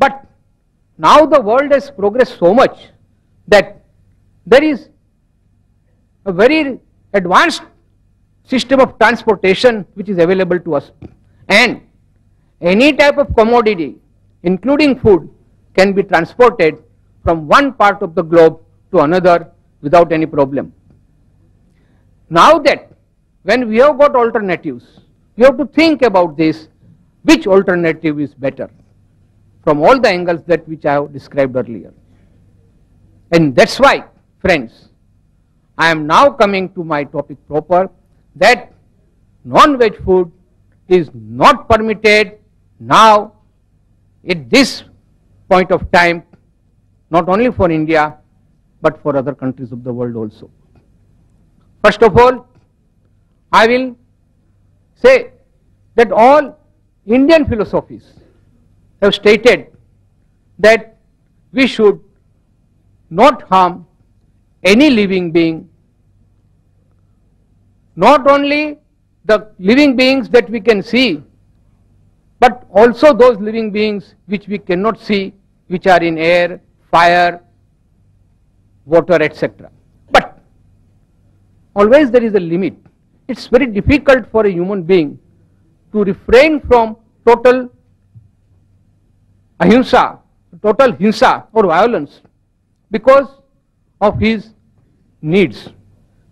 But now the world has progressed so much that there is a very advanced system of transportation which is available to us, and any type of commodity, including food, can be transported from one part of the globe to another without any problem. Now that when we have got alternatives, we have to think about this, which alternative is better from all the angles that which I have described earlier. And that's why, friends, I am now coming to my topic proper, that non-veg food is not permitted now at this point of time, not only for India but for other countries of the world also. First of all, I will say that all Indian philosophies have stated that we should not harm any living being, not only the living beings that we can see, but also those living beings which we cannot see, which are in air, fire, water, etc. But always there is a limit. It's very difficult for a human being to refrain from total ahimsa, total hinsa or violence because of his needs.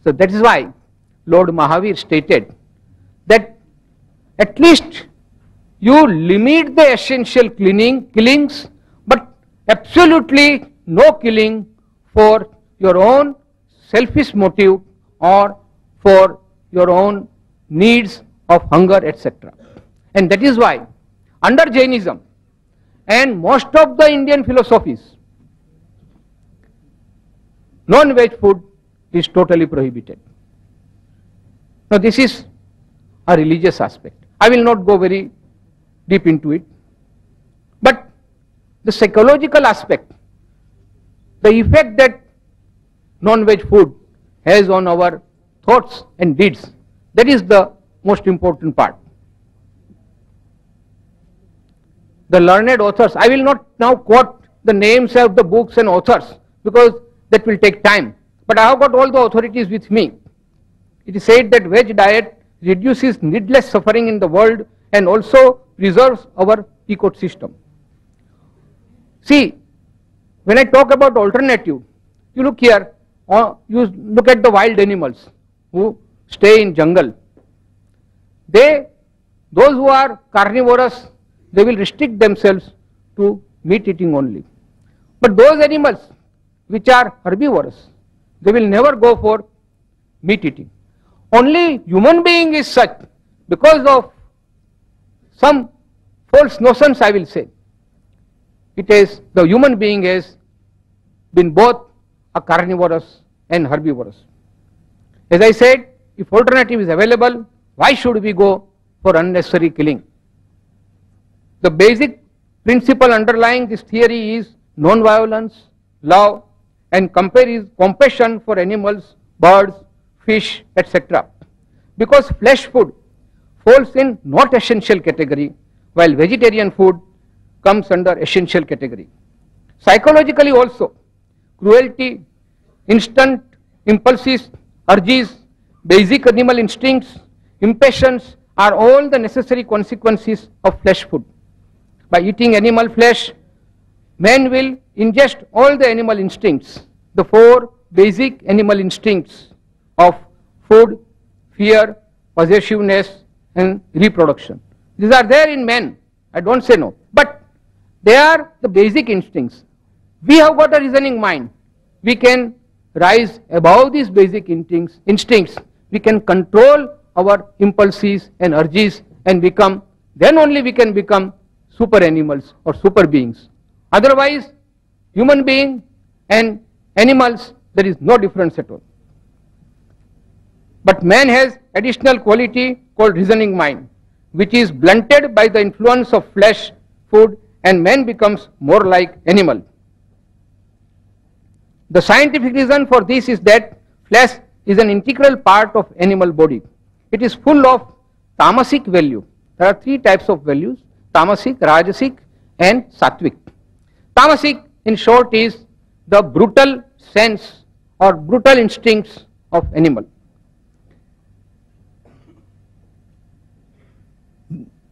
So that is why Lord Mahavir stated that at least you limit the essential killings, but absolutely no killing for your own selfish motive or for your own needs of hunger, etc. And that is why under Jainism and most of the Indian philosophies, non-veg food is totally prohibited. Now this is a religious aspect. I will not go very deep into it, but the psychological aspect, the effect that non-veg food has on our thoughts and deeds, that is the most important part. The learned authors, I will not now quote the names of the books and authors because that will take time, but I have got all the authorities with me. It is said that veg diet reduces needless suffering in the world and also preserves our ecosystem. See, when I talk about alternative, you look here, you look at the wild animals who stay in jungle. Those who are carnivorous, they will restrict themselves to meat eating only. But those animals which are herbivorous, they will never go for meat eating. Only human being is such, because of some false notions, I will say. It is the human being has been both a carnivorous and herbivorous. As I said, if alternative is available, why should we go for unnecessary killing? The basic principle underlying this theory is non-violence, love, and compassion for animals, birds, fish, etc. Because flesh food falls in not essential category, while vegetarian food comes under essential category. Psychologically also, cruelty, instant impulses, urges, basic animal instincts, impatience are all the necessary consequences of flesh food. By eating animal flesh, man will ingest all the animal instincts, the four basic animal instincts of food, fear, possessiveness, and reproduction. These are there in men, I don't say no, but they are the basic instincts. We have got a reasoning mind. We can rise above these basic instincts. We can control our impulses and urges and become, then only we can become super animals or super beings. Otherwise, human being and animals, there is no difference at all. But man has additional quality called reasoning mind, which is blunted by the influence of flesh food, and man becomes more like animal. The scientific reason for this is that flesh is an integral part of animal body. It is full of tamasic value. There are three types of values: tamasic, rajasic, and sattvic. Tamasic, in short, is the brutal sense or brutal instincts of animal.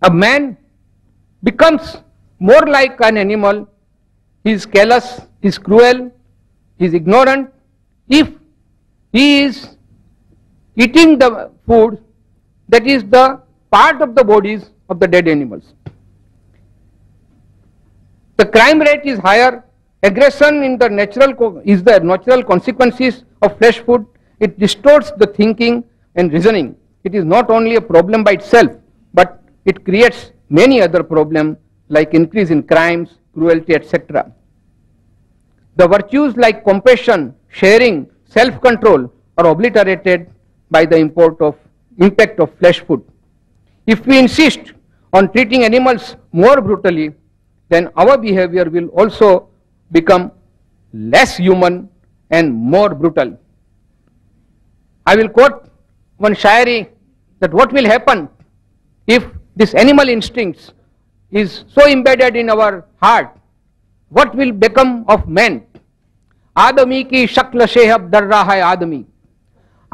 A man becomes more like an animal. He is callous, he is cruel, he is ignorant if he is eating the food that is the part of the bodies of the dead animals. The crime rate is higher. Aggression is the natural consequences of flesh food. It distorts the thinking and reasoning. It is not only a problem by itself, but it creates many other problems like increase in crimes, cruelty, etc. The virtues like compassion, sharing, self-control are obliterated by the impact of flesh food. If we insist on treating animals more brutally, then our behavior will also become less human and more brutal. I will quote one shairi that what will happen if this animal instincts is so embedded in our heart, what will become of man? आदमी की शक्ल से अब डर रहा है आदमी,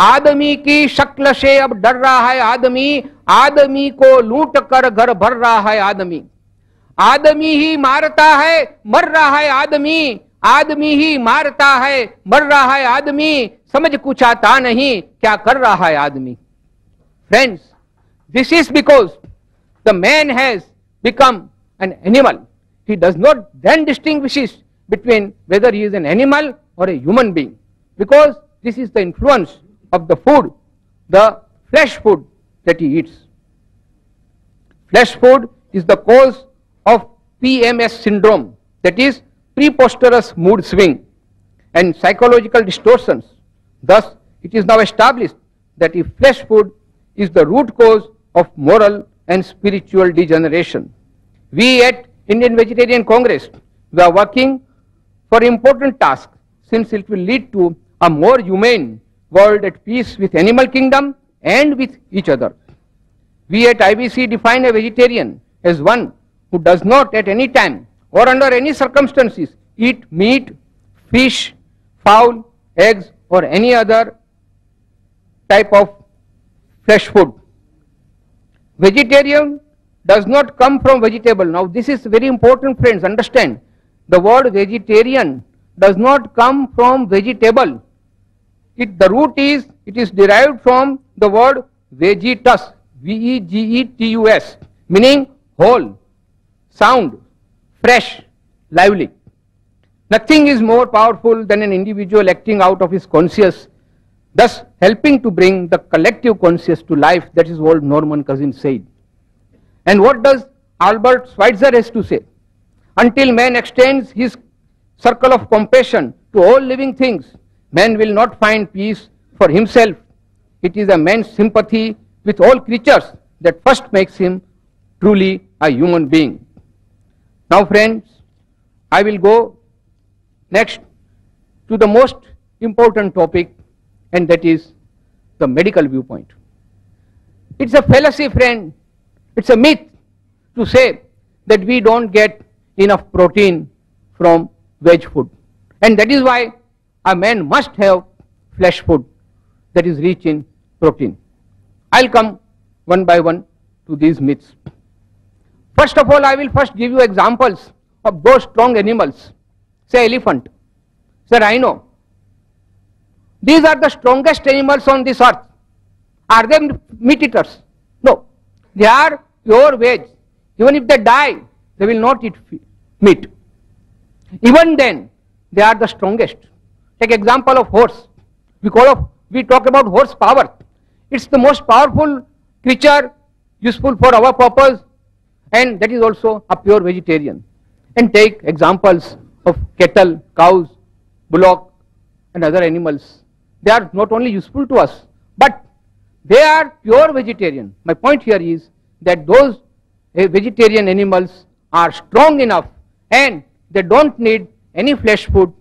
आदमी की शक्ल से अब डर रहा है आदमी, आदमी को लूट कर घर भर रहा है आदमी, आदमी ही मारता है मर रहा है आदमी, आदमी ही मारता है मर रहा है आदमी, समझ कुछ आता नहीं क्या कर रहा है आदमी. Friends, this is because the man has become an animal. He does not then distinguish between whether he is an animal or a human being, because this is the influence of the food, the flesh food that he eats. Flesh food is the cause of PMS syndrome, that is preposterous mood swing and psychological distortions. Thus, it is now established that if flesh food is the root cause of moral and spiritual degeneration. We at Indian Vegetarian Congress, we are working for important task, since it will lead to a more humane world at peace with animal kingdom and with each other. We at IVC define a vegetarian as one who does not at any time or under any circumstances eat meat, fish, fowl, eggs or any other type of flesh food. Vegetarian does not come from vegetable. Now this is very important, friends, understand. The word vegetarian does not come from vegetable. The root is, it is derived from the word vegetus, V-E-G-E-T-U-S, meaning whole, sound, fresh, lively. Nothing is more powerful than an individual acting out of his conscience, thus helping to bring the collective conscience to life. That is what Norman Cousins said. And what does Albert Schweitzer has to say? Until man extends his circle of compassion to all living things, man will not find peace for himself. It is a man's sympathy with all creatures that first makes him truly a human being. Now friends, I will go next to the most important topic, and that is the medical viewpoint. It's a fallacy, friend. It's a myth to say that we don't get enough protein from veg food, and that is why a man must have flesh food that is rich in protein. I'll come one by one to these myths. First of all, I will first give you examples of those strong animals, say elephant, say rhino. These are the strongest animals on this earth. Are they meat eaters? No. They are pure veg. Even if they die, they will not eat meat. Even then, they are the strongest. Take example of horse. We talk about horse power. It's the most powerful creature useful for our purpose, and that is also a pure vegetarian. And take examples of cattle, cows, bullock and other animals. They are not only useful to us, but they are pure vegetarian. My point here is that those vegetarian animals are strong enough and they don't need any flesh food